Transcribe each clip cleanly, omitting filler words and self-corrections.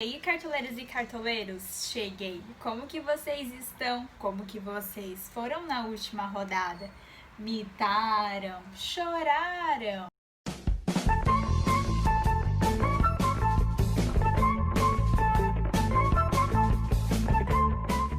E aí, cartoleiras e cartoleiros, cheguei. Como que vocês estão? Como que vocês foram na última rodada? Mitaram? Choraram?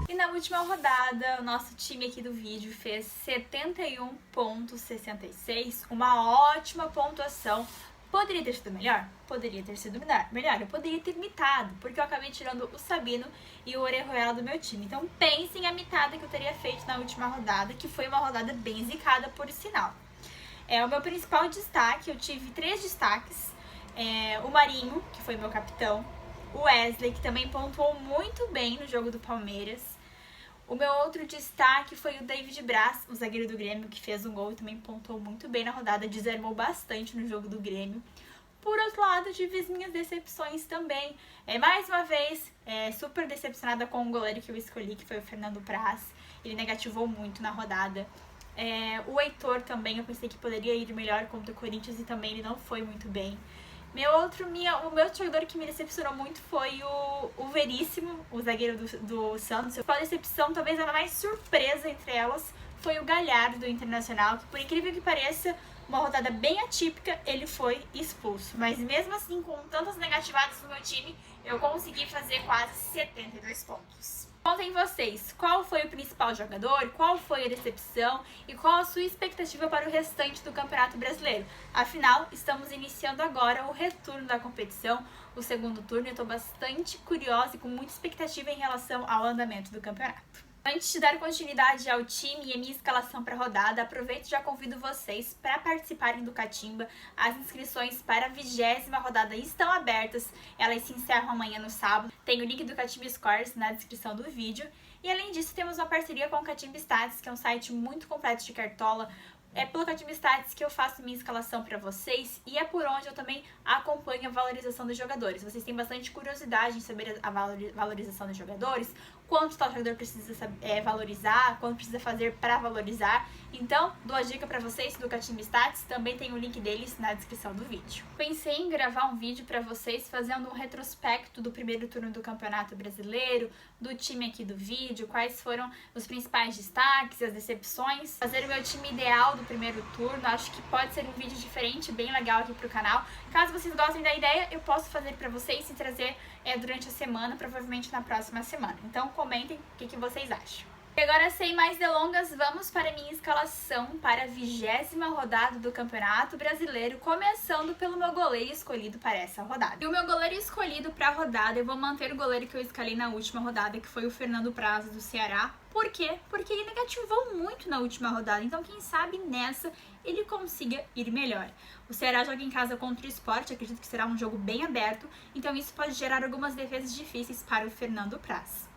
E na última rodada, o nosso time aqui do vídeo fez 71,66, uma ótima pontuação. Poderia ter sido melhor? Poderia ter sido melhor. Eu poderia ter mitado, porque eu acabei tirando o Sabino e o Orejuela do meu time. Então pensem a mitada que eu teria feito na última rodada, que foi uma rodada bem zicada, por sinal. O meu principal destaque, eu tive 3 destaques. O Marinho, que foi meu capitão. O Wesley, que também pontuou muito bem no jogo do Palmeiras. O meu outro destaque foi o David Braz, o zagueiro do Grêmio, que fez um gol e também pontuou muito bem na rodada, desarmou bastante no jogo do Grêmio. Por outro lado, tive as minhas decepções também. Mais uma vez, super decepcionada com o goleiro que eu escolhi, que foi o Fernando Praz. Ele negativou muito na rodada. O Heitor também, eu pensei que poderia ir melhor contra o Corinthians e também ele não foi muito bem. O meu jogador que me decepcionou muito foi o Veríssimo, o zagueiro do Santos. A decepção, talvez a mais surpresa entre elas, foi o Galhardo do Internacional, que por incrível que pareça, uma rodada bem atípica, ele foi expulso. Mas mesmo assim, com tantas negativadas no meu time, eu consegui fazer quase 72 pontos. Contem vocês, qual foi o principal jogador, qual foi a decepção e qual a sua expectativa para o restante do Campeonato Brasileiro. Afinal, estamos iniciando agora o retorno da competição, o segundo turno, e eu estou bastante curiosa e com muita expectativa em relação ao andamento do campeonato. Antes de dar continuidade ao time e a minha escalação para a rodada, aproveito e já convido vocês para participarem do Catimba. As inscrições para a 20ª rodada estão abertas, elas se encerram amanhã no sábado. Tem o link do Catimba Scores na descrição do vídeo. E além disso, temos uma parceria com o Catimba Stats, que é um site muito completo de cartola. É pelo Catimba Stats que eu faço minha escalação para vocês e é por onde eu também acompanho a valorização dos jogadores. Vocês têm bastante curiosidade em saber a valorização dos jogadores, quanto tal jogador precisa valorizar, quanto precisa fazer para valorizar. Então, dou a dica para vocês do Catimba Stats, também tem o link deles na descrição do vídeo. Pensei em gravar um vídeo para vocês fazendo um retrospecto do primeiro turno do Campeonato Brasileiro, do time aqui do vídeo, quais foram os principais destaques, as decepções, fazer o meu time ideal do primeiro turno. Acho que pode ser um vídeo diferente, bem legal aqui pro canal. Caso vocês gostem da ideia, eu posso fazer para vocês e trazer durante a semana, provavelmente na próxima semana. Então comentem o que vocês acham. E agora, sem mais delongas, vamos para a minha escalação para a 20ª rodada do Campeonato Brasileiro, começando pelo meu goleiro escolhido para essa rodada. E o meu goleiro escolhido para a rodada, eu vou manter o goleiro que eu escalei na última rodada, que foi o Fernando Praz do Ceará. Por quê? Porque ele negativou muito na última rodada, então quem sabe nessa ele consiga ir melhor. O Ceará joga em casa contra o Sport, acredito que será um jogo bem aberto, então isso pode gerar algumas defesas difíceis para o Fernando Praz.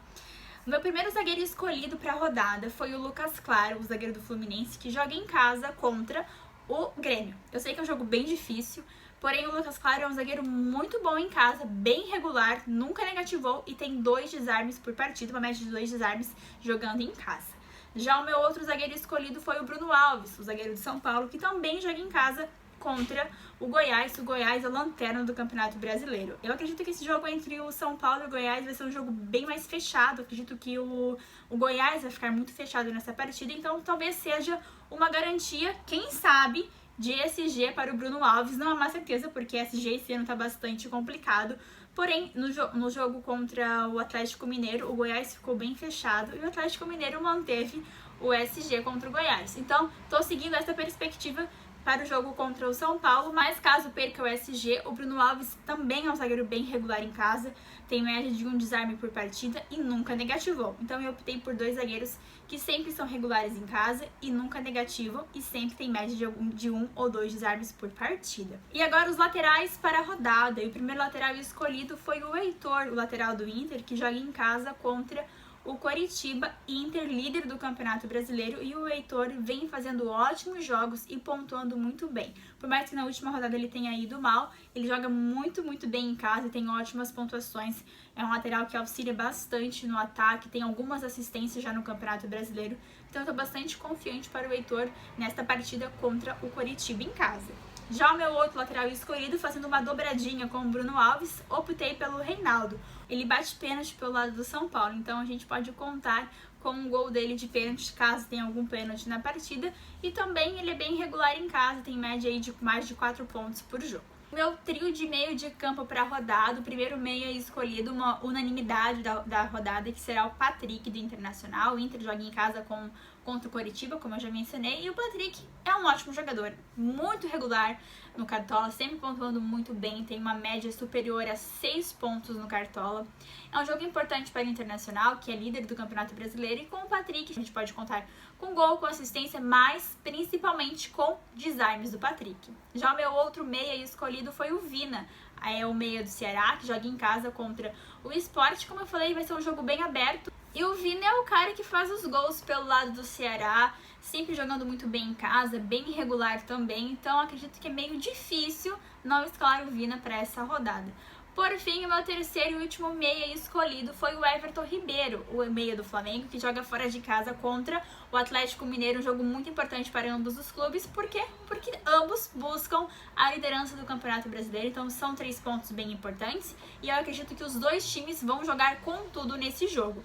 O meu primeiro zagueiro escolhido para a rodada foi o Lucas Claro, o zagueiro do Fluminense, que joga em casa contra o Grêmio. Eu sei que é um jogo bem difícil, porém o Lucas Claro é um zagueiro muito bom em casa, bem regular, nunca negativou e tem 2 desarmes por partida, uma média de 2 desarmes jogando em casa. Já o meu outro zagueiro escolhido foi o Bruno Alves, o zagueiro de São Paulo, que também joga em casa contra o Goiás. O Goiás é a lanterna do Campeonato Brasileiro. Eu acredito que esse jogo entre o São Paulo e o Goiás vai ser um jogo bem mais fechado. Eu acredito que o Goiás vai ficar muito fechado nessa partida, então talvez seja uma garantia, quem sabe, de SG para o Bruno Alves. Não é uma certeza, porque SG esse ano tá bastante complicado. Porém, no jogo contra o Atlético Mineiro, o Goiás ficou bem fechado e o Atlético Mineiro manteve o SG contra o Goiás. Então, tô seguindo essa perspectiva para o jogo contra o São Paulo, mas caso perca o SG, o Bruno Alves também é um zagueiro bem regular em casa, tem média de 1 desarme por partida e nunca negativou. Então eu optei por 2 zagueiros que sempre são regulares em casa e nunca negativam e sempre tem média de 1 ou 2 desarmes por partida. E agora os laterais para a rodada. E o primeiro lateral escolhido foi o Heitor, o lateral do Inter, que joga em casa contra o Coritiba, Inter, líder do Campeonato Brasileiro, e o Heitor vem fazendo ótimos jogos e pontuando muito bem. Por mais que na última rodada ele tenha ido mal, ele joga muito bem em casa e tem ótimas pontuações. É um lateral que auxilia bastante no ataque, tem algumas assistências já no Campeonato Brasileiro, então eu tô bastante confiante para o Heitor nesta partida contra o Coritiba em casa. Já o meu outro lateral escolhido, fazendo uma dobradinha com o Bruno Alves, optei pelo Reinaldo. Ele bate pênalti pelo lado do São Paulo, então a gente pode contar com um gol dele de pênalti, caso tenha algum pênalti na partida. E também ele é bem regular em casa, tem média aí de mais de 4 pontos por jogo. Meu trio de meio de campo para a rodada, o primeiro meia escolhido, uma unanimidade da rodada, que será o Patrick do Internacional. O Inter joga em casa contra o Coritiba, como eu já mencionei, e o Patrick é um ótimo jogador, muito regular no Cartola, sempre pontuando muito bem, tem uma média superior a 6 pontos no Cartola. É um jogo importante para o Internacional, que é líder do Campeonato Brasileiro, e com o Patrick a gente pode contar com gol, com assistência, mas principalmente com designs do Patrick. Já o meu outro meia escolhido foi o Vina, é o meia do Ceará, que joga em casa contra o Sport. Como eu falei, vai ser um jogo bem aberto. E o Vina é o cara que faz os gols pelo lado do Ceará, sempre jogando muito bem em casa, bem irregular também. Então acredito que é meio difícil não escalar o Vina para essa rodada. Por fim, o meu terceiro e último meia escolhido foi o Everton Ribeiro, o meia do Flamengo, que joga fora de casa contra o Atlético Mineiro, um jogo muito importante para ambos os clubes. Por quê? Porque ambos buscam a liderança do Campeonato Brasileiro, então são 3 pontos bem importantes, e eu acredito que os dois times vão jogar com tudo nesse jogo.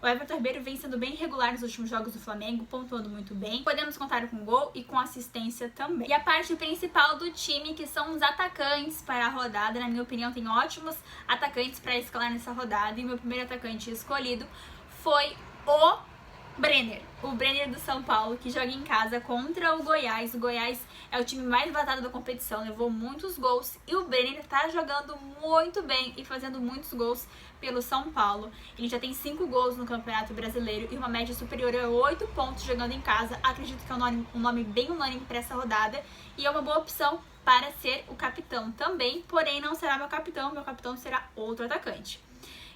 O Everton Ribeiro vem sendo bem regular nos últimos jogos do Flamengo, pontuando muito bem. Podemos contar com gol e com assistência também. E a parte principal do time, que são os atacantes para a rodada. Na minha opinião, tem ótimos atacantes para escalar nessa rodada. E o meu primeiro atacante escolhido foi o Brenner do São Paulo, que joga em casa contra o Goiás. O Goiás é o time mais vazado da competição, levou muitos gols, e o Brenner tá jogando muito bem e fazendo muitos gols pelo São Paulo. Ele já tem 5 gols no Campeonato Brasileiro e uma média superior a 8 pontos jogando em casa. Acredito que é um nome bem unânime para essa rodada, e é uma boa opção para ser o capitão também, porém não será meu capitão será outro atacante.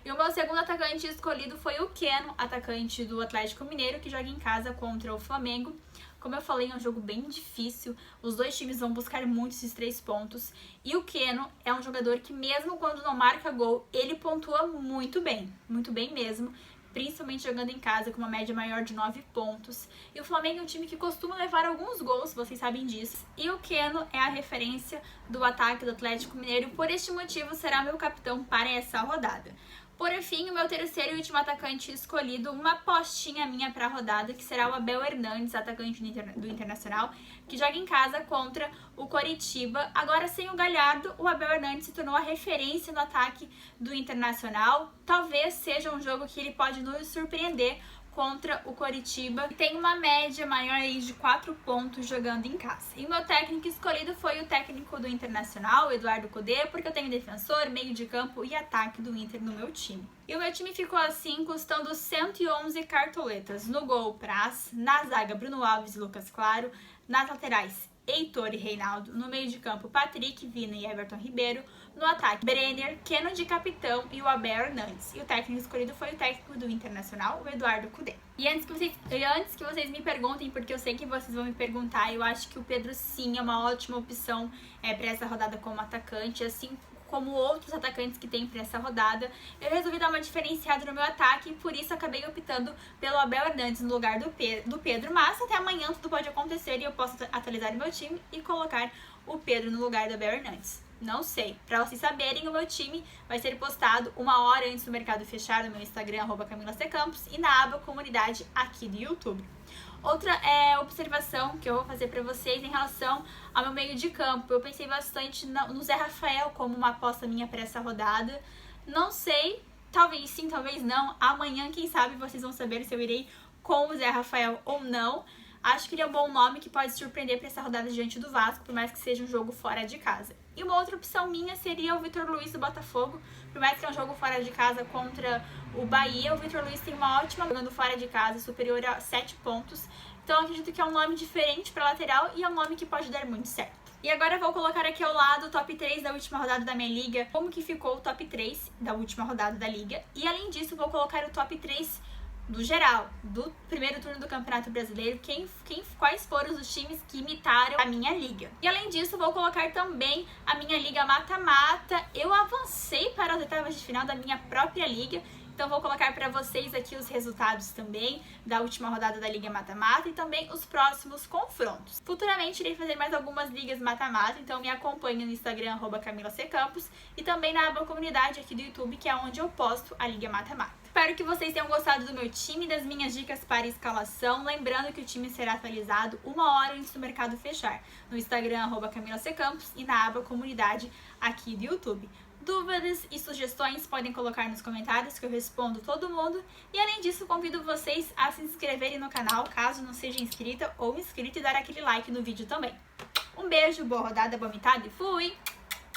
E o meu segundo atacante escolhido foi o Keno, atacante do Atlético Mineiro, que joga em casa contra o Flamengo. Como eu falei, é um jogo bem difícil, os dois times vão buscar muito esses 3 pontos. E o Keno é um jogador que, mesmo quando não marca gol, ele pontua muito bem mesmo, principalmente jogando em casa com uma média maior de 9 pontos. E o Flamengo é um time que costuma levar alguns gols, vocês sabem disso. E o Keno é a referência do ataque do Atlético Mineiro, por este motivo será meu capitão para essa rodada. Por fim, o meu terceiro e último atacante escolhido, uma apostinha minha para a rodada, que será o Abel Hernandes, atacante do Internacional, que joga em casa contra o Coritiba. Agora, sem o Galhardo, o Abel Hernandes se tornou a referência no ataque do Internacional. Talvez seja um jogo que ele pode nos surpreender contra o Coritiba, que tem uma média maior aí de 4 pontos jogando em casa. E o meu técnico escolhido foi o técnico do Internacional, o Eduardo Cudê, porque eu tenho defensor, meio de campo e ataque do Inter no meu time. E o meu time ficou assim, custando 111 cartoletas. No gol, Praz, na zaga, Bruno Alves e Lucas Claro, nas laterais, Heitor e Reinaldo, no meio de campo, Patrick, Vina e Everton Ribeiro, no ataque, Brenner, Keno de capitão e o Abel Hernandes. E o técnico escolhido foi o técnico do Internacional, o Eduardo Cudê. E antes que vocês me perguntem, porque eu sei que vocês vão me perguntar, eu acho que o Pedro sim é uma ótima opção para essa rodada como atacante, assim como outros atacantes que tem para essa rodada. Eu resolvi dar uma diferenciada no meu ataque e por isso acabei optando pelo Abel Hernandes no lugar do Pedro, mas até amanhã tudo pode acontecer e eu posso atualizar o meu time e colocar o Pedro no lugar do Abel Hernandes. Não sei. Para vocês saberem, o meu time vai ser postado 1 hora antes do mercado fechar no meu Instagram, @CamilaCCampos, e na aba comunidade aqui do YouTube. Outra observação que eu vou fazer para vocês em relação ao meu meio de campo. Eu pensei bastante no Zé Rafael como uma aposta minha para essa rodada. Não sei, talvez sim, talvez não. Amanhã, quem sabe, vocês vão saber se eu irei com o Zé Rafael ou não. Acho que ele é um bom nome que pode surpreender para essa rodada diante do Vasco, por mais que seja um jogo fora de casa. E uma outra opção minha seria o Vitor Luiz do Botafogo, por mais que é um jogo fora de casa contra o Bahia, o Vitor Luiz tem uma ótima jogando fora de casa, superior a 7 pontos. Então eu acredito que é um nome diferente para lateral e é um nome que pode dar muito certo. E agora eu vou colocar aqui ao lado o top 3 da última rodada da minha liga, como que ficou o top 3 da última rodada da liga. E além disso, vou colocar o top 3 do geral, do primeiro turno do Campeonato Brasileiro, quais foram os times que imitaram a minha liga. E além disso, vou colocar também a minha liga mata-mata. Eu avancei para as oitavas de final da minha própria liga, então vou colocar para vocês aqui os resultados também da última rodada da Liga Mata-Mata e também os próximos confrontos. Futuramente irei fazer mais algumas ligas mata-mata, então me acompanhe no Instagram @CamilaCCampos e também na aba comunidade aqui do YouTube, que é onde eu posto a Liga Mata-Mata. Espero que vocês tenham gostado do meu time e das minhas dicas para escalação. Lembrando que o time será atualizado 1 hora antes do mercado fechar, no Instagram @CamilaCCampos e na aba comunidade aqui do YouTube. Dúvidas e sugestões podem colocar nos comentários que eu respondo todo mundo. E além disso, convido vocês a se inscreverem no canal, caso não seja inscrita ou inscrito, e dar aquele like no vídeo também. Um beijo, boa rodada, boa mitada e fui!